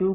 2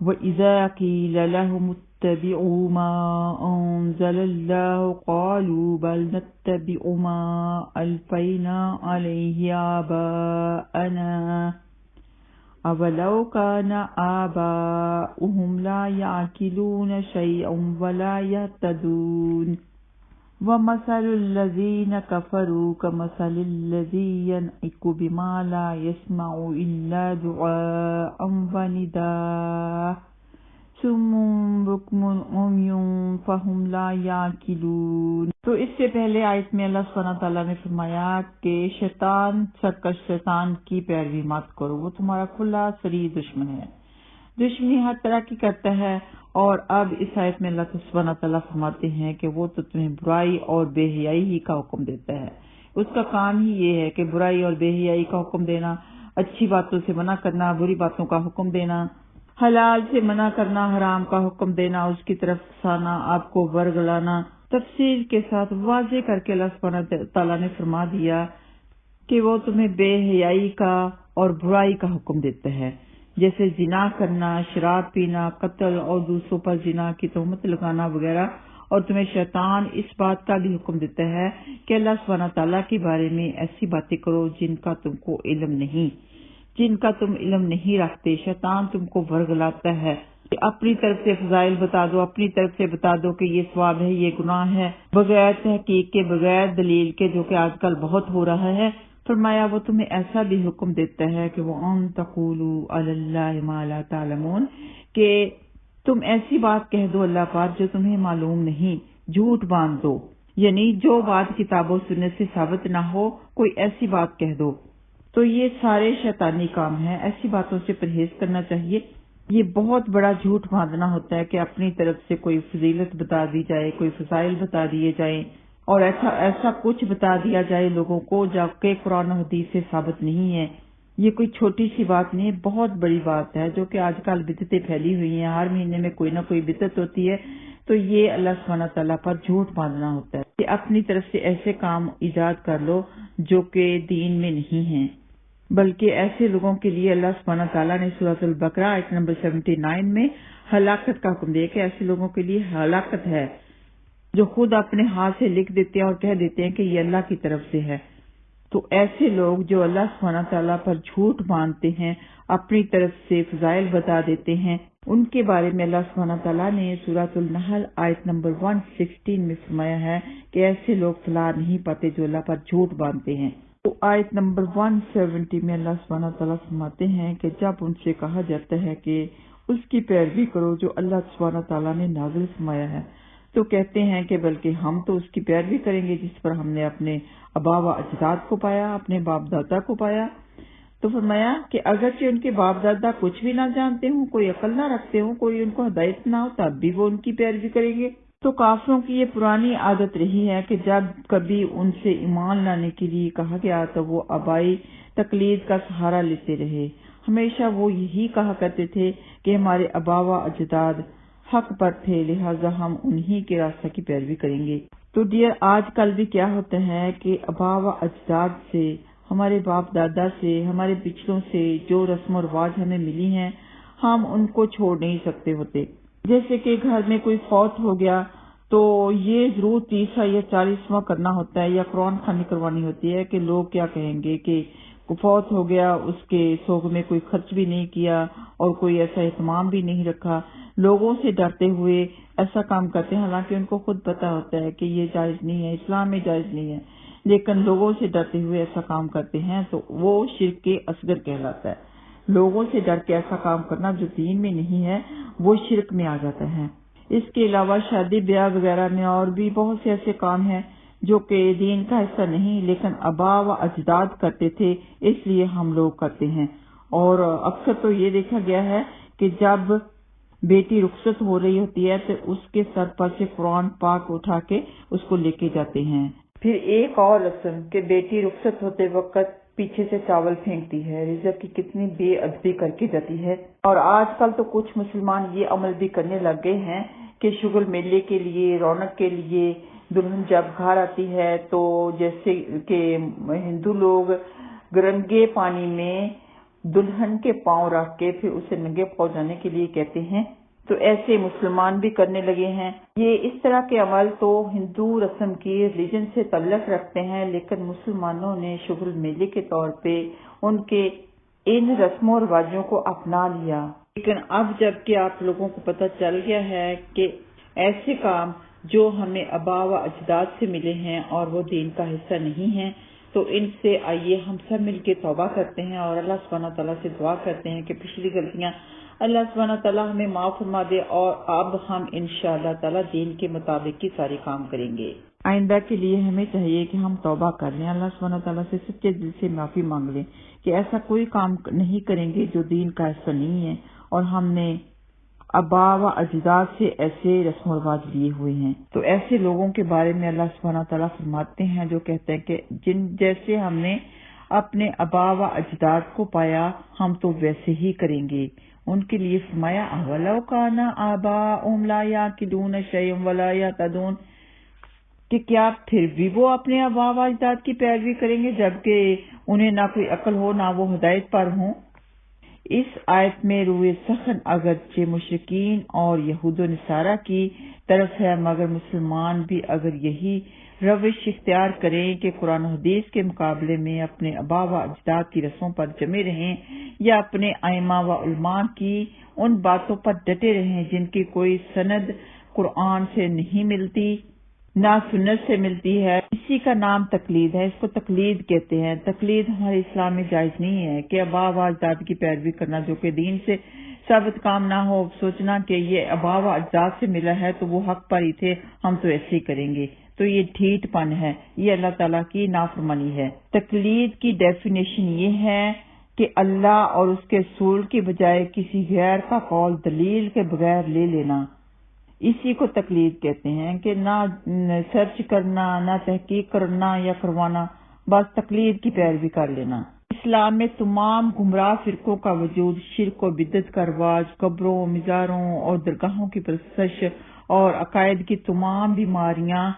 وَإِذَا قِيلَ لَهُمُ اتَّبِعُوا مَا أَنزَلَ اللَّهُ قَالُوا بَلْ نَتَّبِعُ مَا أَلْفَيْنَا عَلَيْهِ آبَاءَنَا أَوَلَوْ كَانَ آبَاؤُهُمْ لَا يَعْقِلُونَ شَيْئًا وَلَا يَهْتَدُونَ وَمَثَلُ الَّذِينَ كَفَرُوا كَمَثَلِ الَّذِي يَنْعِقُ بِمَا لَا يَسْمَعُ إِلَّا دُعَاءً وَنِدَاءً صُمٌّ بُكْمٌ عُمْيٌ فَهُمْ لَا يَعْقِلُونَ۔ تو اس سے پہلے آیت میں اللہ سبحانہ تعالیٰ نے فرمایا کہ سرکش شیطان کی پیروی مت کرو، وہ تمہارا کھلا صریح دشمن ہے، دشمنی ہر طرح کی کرتا ہے۔ اور اب اس آیت میں اللہ سبحانہ تعالیٰ فرماتے ہیں کہ وہ تو تمہیں برائی اور بے حیائی ہی کا حکم دیتا ہے، اس کا کام ہی یہ ہے کہ برائی اور بے حیائی کا حکم دینا، اچھی باتوں سے منع کرنا، بری باتوں کا حکم دینا، حلال سے منع کرنا، حرام کا حکم دینا، اس کی طرف اکسانا، آپ کو ورگلانا۔ تفصیل کے ساتھ واضح کر کے اللہ سبحانہ تعالیٰ نے فرما دیا کہ وہ تمہیں بے حیائی کا اور برائی کا حکم دیتا ہے، جیسے زنا کرنا، شراب پینا، قتل اور دوسروں پر زنا کی تہمت لگانا وغیرہ۔ اور تمہیں شیطان اس بات کا بھی حکم دیتا ہے کہ اللہ سبحانہ تعالیٰ کے بارے میں ایسی باتیں کرو جن کا تم کو علم نہیں، جن کا تم علم نہیں رکھتے۔ شیطان تم کو ورگلاتا ہے، اپنی طرف سے فضائل بتا دو، اپنی طرف سے بتا دو کہ یہ ثواب ہے، یہ گناہ ہے، بغیر تحقیق کے، بغیر دلیل کے، جو کہ آج کل بہت ہو رہا ہے۔ فرمایا وہ تمہیں ایسا بھی حکم دیتا ہے کہ وہ ان تقولوا علی اللہ ما لا تعلمون، کہ تم ایسی بات کہہ دو اللہ پر جو تمہیں معلوم نہیں، جھوٹ باندھ دو، یعنی جو بات کتاب و سنت سے ثابت نہ ہو کوئی ایسی بات کہہ دو۔ تو یہ سارے شیطانی کام ہیں، ایسی باتوں سے پرہیز کرنا چاہیے۔ یہ بہت بڑا جھوٹ باندھنا ہوتا ہے کہ اپنی طرف سے کوئی فضیلت بتا دی جائے، کوئی فضائل بتا دیے جائیں اور ایسا کچھ بتا دیا جائے لوگوں کو جو کہ قرآن و حدیث سے ثابت نہیں ہے۔ یہ کوئی چھوٹی سی بات نہیں ہے، بہت بڑی بات ہے، جو کہ آج کل بدعتیں پھیلی ہوئی ہیں، ہر مہینے میں کوئی نہ کوئی بدعت ہوتی ہے۔ تو یہ اللہ سبحانہ تعالیٰ پر جھوٹ باندھنا ہوتا ہے کہ اپنی طرف سے ایسے کام ایجاد کر لو جو کہ دین میں نہیں ہیں۔ بلکہ ایسے لوگوں کے لیے اللہ سبحانہ تعالیٰ نے سورۃ البقرہ آیت نمبر 79 میں ہلاکت کا حکم دیا کہ ایسے لوگوں کے لیے ہلاکت ہے جو خود اپنے ہاتھ سے لکھ دیتے ہیں اور کہہ دیتے ہیں کہ یہ اللہ کی طرف سے ہے۔ تو ایسے لوگ جو اللہ سبحانہ تعالیٰ پر جھوٹ باندھتے ہیں، اپنی طرف سے فضائل بتا دیتے ہیں، ان کے بارے میں اللہ سبحانہ تعالیٰ نے سورۃ النحل آیت نمبر 116 میں فرمایا ہے کہ ایسے لوگ فلاح نہیں پاتے جو اللہ پر جھوٹ باندھتے ہیں۔ تو آیت نمبر 170 میں اللہ سبحانہ تعالیٰ فرماتے ہیں کہ جب ان سے کہا جاتا ہے کہ اس کی پیروی کرو جو اللہ سبحانہ تعالیٰ نے نازل فرمایا ہے، تو کہتے ہیں کہ بلکہ ہم تو اس کی پیروی کریں گے جس پر ہم نے اپنے آباء و اجداد کو پایا، اپنے باپ دادا کو پایا۔ تو فرمایا کہ اگرچہ ان کے باپ دادا کچھ بھی نہ جانتے ہوں، کوئی عقل نہ رکھتے ہوں، کوئی ان کو ہدایت نہ ہو، تب بھی وہ ان کی پیروی کریں گے۔ تو کافروں کی یہ پرانی عادت رہی ہے کہ جب کبھی ان سے ایمان لانے کے لیے کہا گیا تو وہ آبائی تقلید کا سہارا لیتے رہے۔ ہمیشہ وہ یہی کہا کرتے تھے کہ ہمارے آباء و اجداد حق پر تھے، لہٰذا ہم انہی کے راستہ کی پیروی کریں گے۔ تو ڈیئر، آج کل بھی کیا ہوتا ہے کہ آباء و اجداد سے، ہمارے باپ دادا سے، ہمارے پچھلوں سے جو رسم و رواج ہمیں ملی ہیں، ہم ان کو چھوڑ نہیں سکتے ہوتے۔ جیسے کہ گھر میں کوئی فوت ہو گیا تو یہ ضرور 30واں یا 40واں کرنا ہوتا ہے، یا قرآن خوانی کروانی ہوتی ہے کہ لوگ کیا کہیں گے کہ فوت ہو گیا، اس کے سوگ میں کوئی خرچ بھی نہیں کیا اور کوئی ایسا اہتمام بھی نہیں رکھا۔ لوگوں سے ڈرتے ہوئے ایسا کام کرتے ہیں، حالانکہ ان کو خود پتہ ہوتا ہے کہ یہ جائز نہیں ہے، اسلام میں جائز نہیں ہے۔ لیکن لوگوں سے ڈرتے ہوئے ایسا کام کرتے ہیں تو وہ شرک اصغر کہلاتا ہے۔ لوگوں سے ڈر کے ایسا کام کرنا جو دین میں نہیں ہے وہ شرک میں آ جاتا ہے۔ اس کے علاوہ شادی بیاہ وغیرہ میں اور بھی بہت سے ایسے کام ہیں جو کہ دین کا حصہ نہیں لیکن آباء و اجداد کرتے تھے، اس لیے ہم لوگ کرتے ہیں۔ اور اکثر تو یہ دیکھا گیا ہے کہ جب بیٹی رخصت ہو رہی ہوتی ہے تو اس کے سر پر سے قرآن پاک اٹھا کے اس کو لے کے جاتے ہیں۔ پھر ایک اور رسم کہ بیٹی رخصت ہوتے وقت پیچھے سے چاول پھینکتی ہے، رزق کی کتنی بے ادبی کر کے جاتی ہے۔ اور آج کل تو کچھ مسلمان یہ عمل بھی کرنے لگ گئے ہیں کہ شغل میلے کے لیے، رونق کے لیے دلہن جب گھر آتی ہے تو جیسے کہ ہندو لوگ گرنگے پانی میں دلہن کے پاؤں رکھ کے پھر اسے ننگے پاؤں جانے کے لیے کہتے ہیں، تو ایسے مسلمان بھی کرنے لگے ہیں۔ یہ اس طرح کے عمل تو ہندو رسم کی ریلیجن سے تعلق رکھتے ہیں، لیکن مسلمانوں نے شغل میلے کے طور پہ ان کے ان رسم و رواجوں کو اپنا لیا۔ لیکن اب جب کہ آپ لوگوں کو پتہ چل گیا ہے کہ ایسے کام جو ہمیں آباء و اجداد سے ملے ہیں اور وہ دین کا حصہ نہیں ہیں، تو ان سے آئیے ہم سب مل کے توبہ کرتے ہیں اور اللہ سبحانہ تعالیٰ سے دعا کرتے ہیں کہ پچھلی غلطیاں اللہ سبحانہ تعالیٰ ہمیں معاف فرما دے، اور اب ہم انشاءاللہ تعالیٰ دین کے مطابق ہی سارے کام کریں گے۔ آئندہ کے لیے ہمیں چاہیے کہ ہم توبہ کر لیں، اللہ سبحانہ تعالیٰ سے سچے دل سے معافی مانگ لیں کہ ایسا کوئی کام نہیں کریں گے جو دین کا حصہ نہیں ہے اور ہم نے آباء و اجداد سے ایسے رسم و رواج لیے ہوئے ہیں۔ تو ایسے لوگوں کے بارے میں اللہ سبحانہ تعالیٰ فرماتے ہیں جو کہتے ہیں کہ جیسے ہم نے اپنے آباء و اجداد کو پایا ہم تو ویسے ہی کریں گے۔ ان کے لیے فرمایا اولو کان آباؤہم لا یعقلون شیئا ولا یہتدون، کہ کیا پھر بھی وہ اپنے آباء و اجداد کی پیروی کریں گے جبکہ انہیں نہ کوئی عقل ہو نہ وہ ہدایت پر ہوں۔ اس آیت میں روئے سخن اگرچہ مشرکین اور یہود و نصارہ کی طرف ہے، مگر مسلمان بھی اگر یہی روش اختیار کریں کہ قرآن و حدیث کے مقابلے میں اپنے آباء و اجداد کی رسموں پر جمے رہیں یا اپنے ائمہ و علماء کی ان باتوں پر ڈٹے رہیں جن کی کوئی سند قرآن سے نہیں ملتی نہ سنت سے ملتی ہے، اسی کا نام تقلید ہے۔ اس کو تقلید کہتے ہیں۔ تقلید ہمارے اسلام میں جائز نہیں ہے کہ آباء و اجداد کی پیروی کرنا جو کہ دین سے ثابت کام نہ ہو، سوچنا کہ یہ آباء و اجداد سے ملا ہے تو وہ حق پر ہی تھے، ہم تو ایسے ہی کریں گے، تو یہ ڈھیٹ پن ہے، یہ اللہ تعالیٰ کی نافرمانی ہے۔ تقلید کی ڈیفینیشن یہ ہے کہ اللہ اور اس کے رسول کی بجائے کسی غیر کا قول دلیل کے بغیر لے لینا، اسی کو تقلید کہتے ہیں کہ نہ سرچ کرنا، نہ تحقیق کرنا یا کروانا، بس تقلید کی پیروی کر لینا۔ اسلام میں تمام گمراہ فرقوں کا وجود، شرک و بدعت کا رواج، قبروں، مزاروں اور درگاہوں کی پرستش اور عقائد کی تمام بیماریاں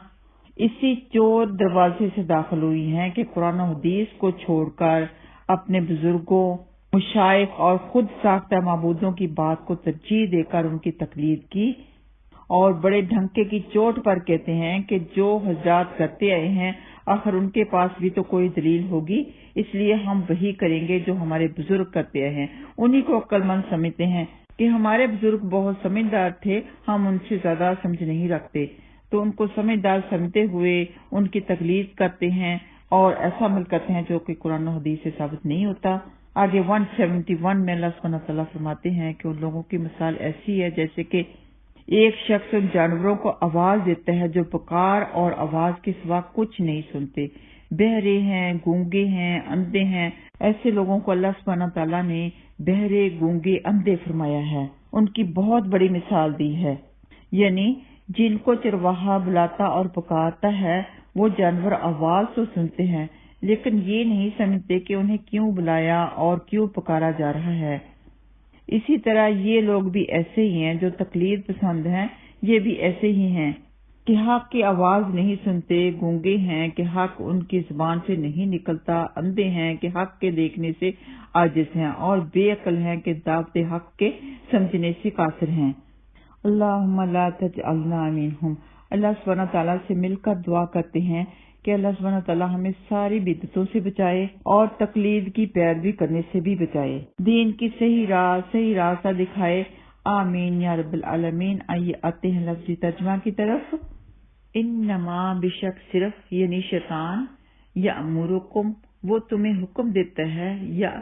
اسی چور دروازے سے داخل ہوئی ہیں کہ قرآن و حدیث کو چھوڑ کر اپنے بزرگوں، مشائخ اور خود ساختہ معبودوں کی بات کو ترجیح دے کر ان کی تقلید کی، اور بڑے ڈھنکے کی چوٹ پر کہتے ہیں کہ جو حضرات کرتے آئے ہیں آخر ان کے پاس بھی تو کوئی دلیل ہوگی، اس لیے ہم وہی کریں گے جو ہمارے بزرگ کرتے آئے ہیں۔ انہی کو عقل مند سمجھتے ہیں کہ ہمارے بزرگ بہت سمجھدار تھے، ہم ان سے زیادہ سمجھ نہیں رکھتے، تو ان کو سمجھدار سمجھتے ہوئے ان کی تقلید کرتے ہیں اور ایسا عمل کرتے ہیں جو کہ قرآن و حدیث سے ثابت نہیں ہوتا۔ آگے 171 میں اللہ سبحانہ تعالیٰ فرماتے ہیں کہ ان لوگوں کی مثال ایسی ہے جیسے کہ ایک شخص ان جانوروں کو آواز دیتا ہے جو پکار اور آواز کے سوا کچھ نہیں سنتے، بہرے ہیں، گونگے ہیں، اندھے ہیں۔ ایسے لوگوں کو اللہ سبحانہ تعالیٰ نے بہرے، گونگے، اندھے فرمایا ہے، ان کی بہت بڑی مثال دی ہے، یعنی جن کو چرواہا بلاتا اور پکارتا ہے وہ جانور آواز تو سنتے ہیں لیکن یہ نہیں سمجھتے کہ انہیں کیوں بلایا اور کیوں پکارا جا رہا ہے۔ اسی طرح یہ لوگ بھی ایسے ہی ہیں جو تقلید پسند ہیں، یہ بھی ایسے ہی ہیں کہ حق کی آواز نہیں سنتے، گونگے ہیں کہ حق ان کی زبان سے نہیں نکلتا، اندھے ہیں کہ حق کے دیکھنے سے عاجز ہیں، اور بے عقل ہیں کہ دعوت حق کے سمجھنے سے قاصر ہیں۔ اللہم لا تجعلنا منہم۔ اللہ سبحانہ تعالیٰ سے مل کر دعا کرتے ہیں کہ اللہ سبحانہ تعالیٰ ہمیں ساری بدعتوں سے بچائے اور تقلید کی پیروی کرنے سے بھی بچائے، دین کی صحیح راستہ دکھائے، آمین یا رب العالمین۔ آئیے آتے ہیں لفظی ترجمہ کی طرف۔ انما بشک صرف یعنی شیطان، یأمرکم وہ تمہیں حکم دیتا ہے، یا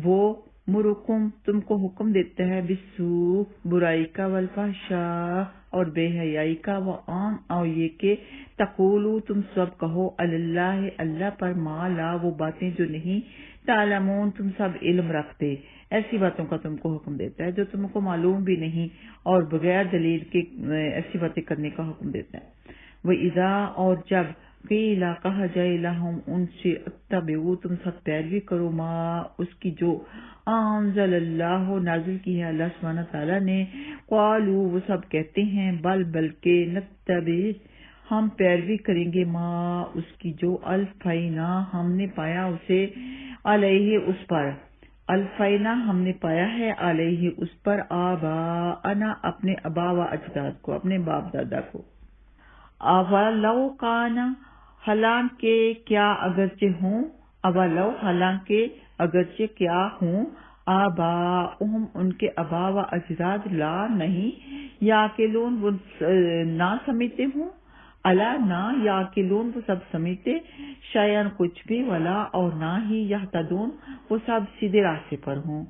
وہ مرکم تم کو حکم دیتا ہے، بالسوء برائی کا، والفحشاء اور بے حیائی کا، وان اور یہ کہ تقولو تم سب کہو علی اللہ اللہ پر، ما لا وہ باتیں جو نہیں، تعلمون تم سب علم رکھتے، ایسی باتوں کا تم کو حکم دیتا ہے جو تم کو معلوم بھی نہیں، اور بغیر دلیل کے ایسی باتیں کرنے کا حکم دیتا ہے۔ وَإِذَا اور جب قیلا کہا جائے لہم ان سے، اتبعوا تم سب پیروی کرو، ما اس کی جو انزل اللہ نازل کی ہے اللہ سبحانہ تعالیٰ نے، قالوا وہ سب کہتے ہیں، بلکہ نتبع ہم پیروی کریں گے، ما اس کی جو الفینا ہم نے پایا اسے، علیہ اس پر، الفینا ہم نے پایا ہے، علیہ اس پر، آباءنا اپنے ابا و اجداد کو، اپنے باپ دادا کو۔ اولو کانا حالانکہ کیا اگرچہ ہوں، اولو حالانکہ اگرچہ کیا ہوں، آباؤہم ان کے ابا و اجداد، لا نہیں، یاقلون وہ نہ سمجھتے ہوں، الا نہ، یاقلون وہ سب سمجھتے، شیئن کچھ بھی، ولا اور نہ ہی، یہتدون وہ سب سیدھے راستے پر ہوں۔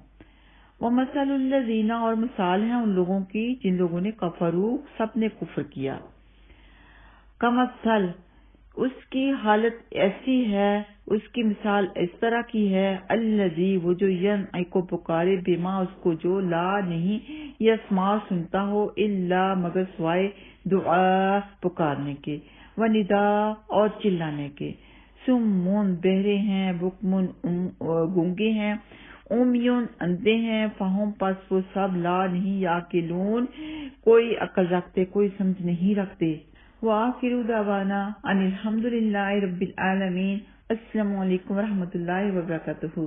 ومثل الذین اور مثال ہیں ان لوگوں کی جن لوگوں نے کفروا سب نے کفر کیا، کمثل اس کی حالت ایسی ہے، اس کی مثال اس طرح کی ہے، الذی وہ جو ینعق کو پکارے، بما اس کو جو، لا نہیں، یسمع سنتا ہو، الا مگر سوائے دعا پکارنے کے، ونداء اور چلانے کے، سمون بہرے ہیں، بکمن گونگے ہیں، امیون اندھے ہیں، فہم پس وہ سب، لا نہیں، یاقلون کوئی عقل رکھتے، کوئی سمجھ نہیں رکھتے۔ وآخر دعوانا ان الحمد للہ رب العالمین۔ السلام علیکم ورحمۃ اللہ وبرکاتہ۔